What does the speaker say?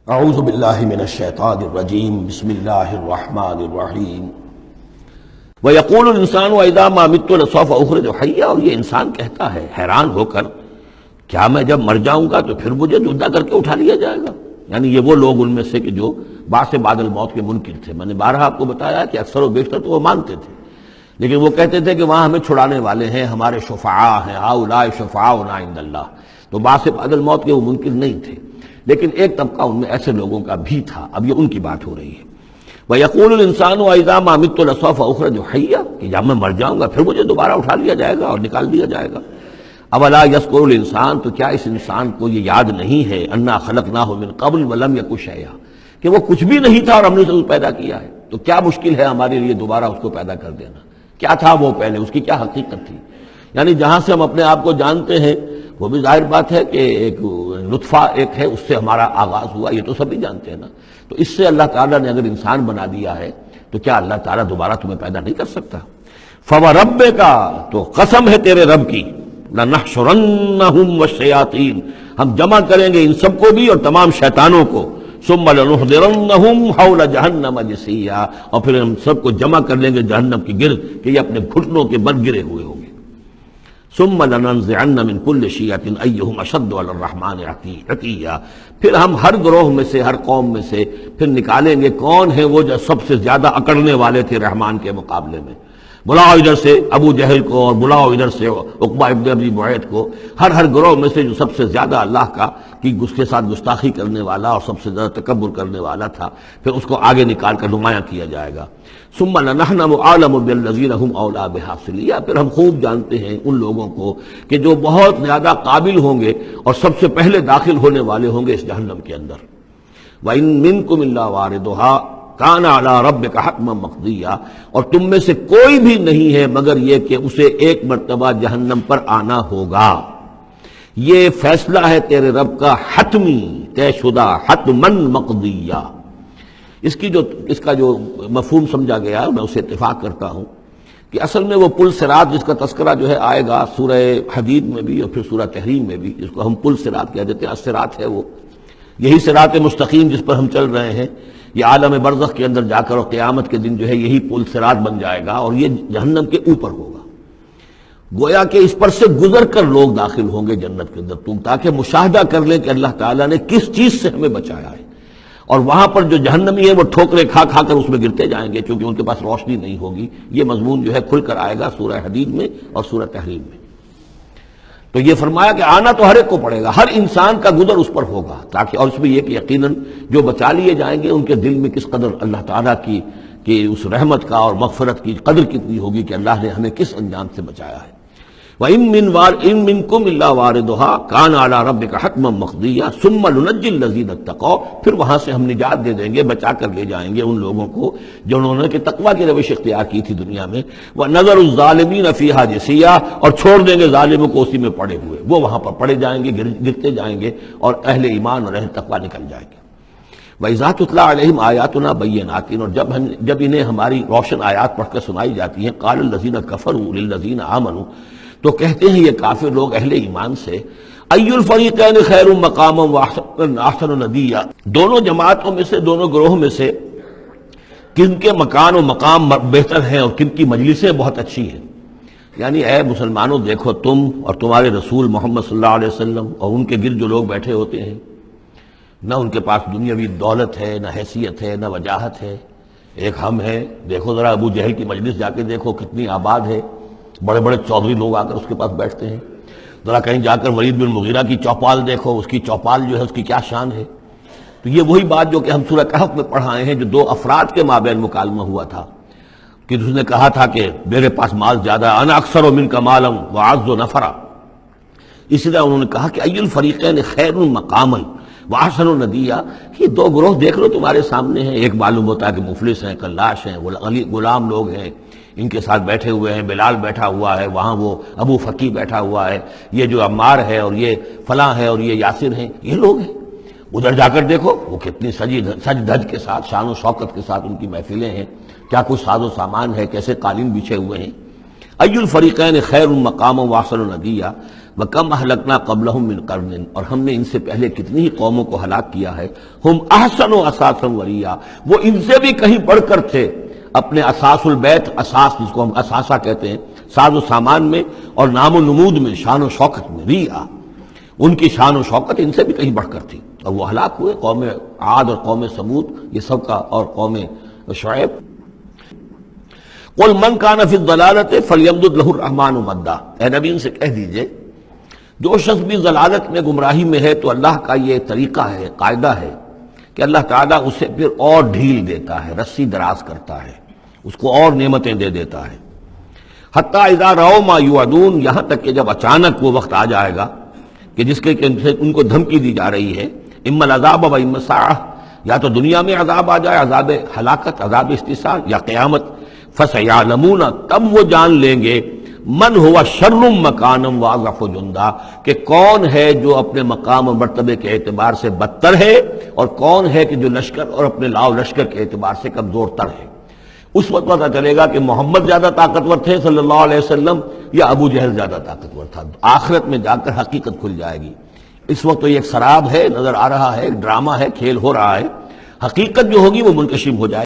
اعوذ باللہ من الشیطان الرجیم بسم اللہ الرحمن الرحیم وَيَقُولُ الْإِنسَانُ وَإِذَا مَا مِتُّ لَسَوْفَ أُخْرَجُ حَيًّا، اور یہ انسان کہتا ہے حیران ہو کر، کیا میں جب مر جاؤں گا تو پھر مجھے زندہ کر کے اٹھا لیا جائے گا؟ یعنی یہ وہ لوگ ان میں سے کہ جو بعث بعد الموت کے منکر تھے۔ میں نے بارہا آپ کو بتایا کہ اکثر و بیشتر تو وہ مانتے تھے، لیکن وہ کہتے تھے کہ وہاں ہمیں چھڑانے والے ہیں، ہمارے شفعاء ہیں، ہؤلاء شفعاؤنا عند اللہ۔ تو بعث بعد الموت کے وہ منکر نہیں تھے، لیکن ایک طبقہ ان میں ایسے لوگوں کا بھی تھا۔ اب یہ ان کی بات ہو رہی ہے۔ وَيَقُولُ الْإِنسَانُ وَإِذَا مَا مِتُّ لَسَوْفَ أُخْرَجُ حَيًّا، کہ جب میں مر جاؤں گا پھر مجھے دوبارہ اٹھا لیا جائے گا اور نکال دیا جائے گا۔ أَوَلَا يَذْكُرُ الْإِنسَانُ، تو کیا اس انسان کو یہ یاد نہیں ہے، أَنَّا خَلَقْنَاهُ مِن قَبْلُ وَلَمْ يَكُ شَيْئًا، کہ وہ کچھ بھی نہیں تھا اور ہم نے اسے پیدا کیا ہے۔ تو کیا مشکل ہے ہمارے لیے دوبارہ اس کو پیدا کر دینا؟ کیا تھا وہ پہلے، اس کی کیا حقیقت تھی؟ یعنی جہاں سے ہم اپنے آپ کو جانتے ہیں وہ بھی ظاہر بات ہے کہ ایک نطفہ ایک ہے، اس سے ہمارا آغاز ہوا، یہ تو سبھی جانتے ہیں نا۔ تو اس سے اللہ تعالیٰ نے اگر انسان بنا دیا ہے تو کیا اللہ تعالیٰ دوبارہ تمہیں پیدا نہیں کر سکتا؟ فَوَرَبِّكَ، تو قسم ہے تیرے رب کی، لَنَحْشُرَنَّهُمْ وَالشَّيَاطِينَ، ہم جمع کریں گے ان سب کو بھی اور تمام شیطانوں کو، ثُمَّ لَنُحْضِرَنَّهُمْ حَوْلَ جَهَنَّمَ جِثِيًّا، اور پھر ہم سب کو جمع کر لیں گے جہنم کی گرد کہ یہ اپنے گھٹنوں کے بل گرے ہوئے ہوں گے۔ ثُمَّ لَنَنزِعَنَّ مِن كُلِّ شِيَّةٍ أَيُّهُمْ أَشَدُّ عَلَى الرَّحْمَنِ عِتِيًّا، پھر ہم ہر گروہ میں سے، ہر قوم میں سے پھر نکالیں گے کون ہیں وہ جو سب سے زیادہ اکڑنے والے تھے رحمان کے مقابلے میں۔ بلاؤ ادھر سے ابو جہل کو اور بلاؤ ادھر سے عقبہ ابن ابی معیط کو، ہر گروہ میں سے جو سب سے زیادہ اللہ کی اس کے ساتھ گستاخی کرنے والا اور سب سے زیادہ تکبر کرنے والا تھا، پھر اس کو آگے نکال کر نمایاں کیا جائے گا۔ ثم لنحن اعلم بالذین هم اولی بها صلیہ، پھر ہم خوب جانتے ہیں ان لوگوں کو کہ جو بہت زیادہ قابل ہوں گے اور سب سے پہلے داخل ہونے والے ہوں گے اس جہنم کے اندر۔ وَإِن مِّنكُمْ إِلَّا وَارِدُهَا كَانَ عَلَىٰ رَبِّكَ حَتْمًا مَّقْضِيًّا، اور تم میں سے کوئی بھی نہیں ہے مگر یہ کہ اسے ایک مرتبہ جہنم پر آنا ہوگا۔ یہ فیصلہ ہے تیرے رب کا حتمی، طے شدہ، حتماً مقضیہ۔ اس کا جو مفہوم سمجھا گیا میں اسے اتفاق کرتا ہوں کہ اصل میں وہ پل صراط جس کا تذکرہ جو ہے آئے گا سورہ حدید میں بھی اور پھر سورہ تحریم میں بھی، جس کو ہم پل صراط کہہ دیتے ہیں، الصراط ہے وہ، یہی صراط مستقیم جس پر ہم چل رہے ہیں، یہ عالم برزخ کے اندر جا کر اور قیامت کے دن جو ہے یہی پل صراط بن جائے گا اور یہ جہنم کے اوپر ہوگا۔ گویا کہ اس پر سے گزر کر لوگ داخل ہوں گے جنت کے اندر، تاکہ مشاہدہ کر لیں کہ اللہ تعالیٰ نے کس چیز سے ہمیں بچایا ہے۔ اور وہاں پر جو جہنمی ہیں وہ ٹھوکریں کھا کھا کر اس میں گرتے جائیں گے کیونکہ ان کے پاس روشنی نہیں ہوگی۔ یہ مضمون جو ہے کھل کر آئے گا سورہ حدید میں اور سورہ تحریم میں۔ تو یہ فرمایا کہ آنا تو ہر ایک کو پڑے گا، ہر انسان کا گزر اس پر ہوگا، تاکہ اور اس میں یہ کہ یقیناً جو بچا لیے جائیں گے ان کے دل میں کس قدر اللہ تعالیٰ کی اس رحمت کا اور مغفرت کی قدر کتنی ہوگی کہ اللہ نے ہمیں کس انجام سے بچایا ہے۔ وَإِن مِّنكُمْ إِلَّا وَارِدُهَا كَانَ عَلَىٰ رَبِّكَ حَتْمًا مَّقْضِيًّا ثُمَّ نُنَجِّي الَّذِينَ اتَّقَوْا، پھر وہاں سے ہم نجات دے دیں گے، بچا کر لے جائیں گے ان لوگوں کو جنہوں نے کہ تقویٰ کی روش اختیار کی تھی دنیا میں، وَنَذَرُ الظَّالِمِينَ فِيهَا جِثِيًّا، اور چھوڑ دیں گے ظالموں کو اسی میں پڑے ہوئے، وہ وہاں پر پڑے جائیں گے، گرتے جائیں گے اور اہل ایمان اور اہل تقویٰ نکل جائیں گے۔ وَإِذَا تُتْلَىٰ عَلَيْهِمْ آيَاتُنَا بَيِّنَاتٍ، اور جب انہیں ہماری روشن آیات پڑھ کر سنائی جاتی ہیں، قَالَ الَّذِينَ كَفَرُوا لِلَّذِينَ آمَنُوا، تو کہتے ہیں یہ کافر لوگ اہل ایمان سے، اَيُّ الْفَرِيقَيْنِ خَيْرٌ مَّقَامًا وَأَحْسَنُ نَدِيًّا، دونوں جماعتوں میں سے، دونوں گروہ میں سے کن کے مکان و مقام بہتر ہیں اور کن کی مجلسیں بہت اچھی ہیں۔ یعنی اے مسلمانوں دیکھو، تم اور تمہارے رسول محمد صلی اللہ علیہ وسلم اور ان کے گرد جو لوگ بیٹھے ہوتے ہیں، نہ ان کے پاس دنیاوی دولت ہے، نہ حیثیت ہے، نہ وجاہت ہے، ایک ہم ہیں۔ دیکھو ذرا ابو جہل کی مجلس جا کے دیکھو کتنی آباد ہے، بڑے بڑے چودھری لوگ آ کر اس کے پاس بیٹھتے ہیں۔ ذرا کہیں جا کر ولید بن مغیرہ کی چوپال دیکھو، اس کی چوپال جو ہے اس کی کیا شان ہے۔ تو یہ وہی بات جو کہ ہم سورہ کہف میں پڑھائے ہیں، جو دو افراد کے مابین مکالمہ ہوا تھا کہ اس نے کہا تھا کہ میرے پاس مال زیادہ ہے، انا اکثر منک مالا واعز نفرا۔ اسی طرح انہوں نے کہا کہ ای الفریقین خیر مقاما واحسن ندیا، یہ دو گروہ دیکھ لو تمہارے سامنے ہیں، ایک معلوم ہوتا ہے کہ مفلس ہیں، کلاش ہیں، غلام لوگ ہیں، ان کے ساتھ بیٹھے ہوئے ہیں، بلال بیٹھا ہوا ہے، وہاں وہ ابو فقی بیٹھا ہوا ہے، یہ جو عمار ہے اور یہ فلاں ہے اور یہ یاسر ہیں، یہ لوگ ہیں۔ ادھر جا کر دیکھو وہ کتنی سج دھج کے ساتھ، شان و شوکت کے ساتھ ان کی محفلیں ہیں، کیا کچھ ساز و سامان ہے، کیسے قالین بچھے ہوئے ہیں۔ ای الفریقین خیر مقاما واحسن ندیا، وَكَمْ أَهْلَكْنَا قَبْلَهُم مِّن قَرْنٍ، اور ہم نے ان سے پہلے کتنی ہی قوموں کو ہلاک کیا ہے، ہم احسن اساسا وریا، وہ ان سے بھی کہیں بڑھ کر تھے اپنے اساس البیت، اساس جس کو ہم اثاثہ کہتے ہیں، ساز و سامان میں اور نام و نمود میں، شان و شوکت میں، ریا، ان کی شان و شوکت ان سے بھی کہیں بڑھ کر تھی، اور وہ ہلاک ہوئے۔ قوم عاد اور قوم سمود یہ سب کا، اور قوم شعیب۔ قل من کان فی الضلالۃ فلیمدد لہ الرحمن مدا، اے نبی ان سے کہہ دیجئے جو شخص بھی ضلالت میں، گمراہی میں ہے، تو اللہ کا یہ طریقہ ہے، قاعدہ ہے کہ اللہ تعالیٰ اسے پھر اور ڈھیل دیتا ہے، رسی دراز کرتا ہے، اس کو اور نعمتیں دے دیتا ہے۔ حتیٰ اذا رأوا ما یوعدون، یہاں تک کہ جب اچانک وہ وقت آ جائے گا کہ جس کے ان کو دھمکی دی جا رہی ہے، اما العذاب و اما الساعہ، یا تو دنیا میں عذاب آ جائے، عذاب ہلاکت، عذاب استحصال، یا قیامت، فسیعلمون، تب وہ جان لیں گے، من ہوا شر مکانا واضعف جندا، کہ کون ہے جو اپنے مقام اور مرتبے کے اعتبار سے بدتر ہے، اور کون ہے کہ جو لشکر اور اپنے لاؤ لشکر کے اعتبار سے کمزور تر ہے۔ اس وقت پتہ چلے گا کہ محمد زیادہ طاقتور تھے صلی اللہ علیہ وسلم، یا ابو جہل زیادہ طاقتور تھا۔ آخرت میں جا کر حقیقت کھل جائے گی۔ اس وقت تو یہ ایک سراب ہے، نظر آ رہا ہے، ایک ڈرامہ ہے، کھیل ہو رہا ہے، حقیقت جو ہوگی وہ منکشف ہو جائے گی۔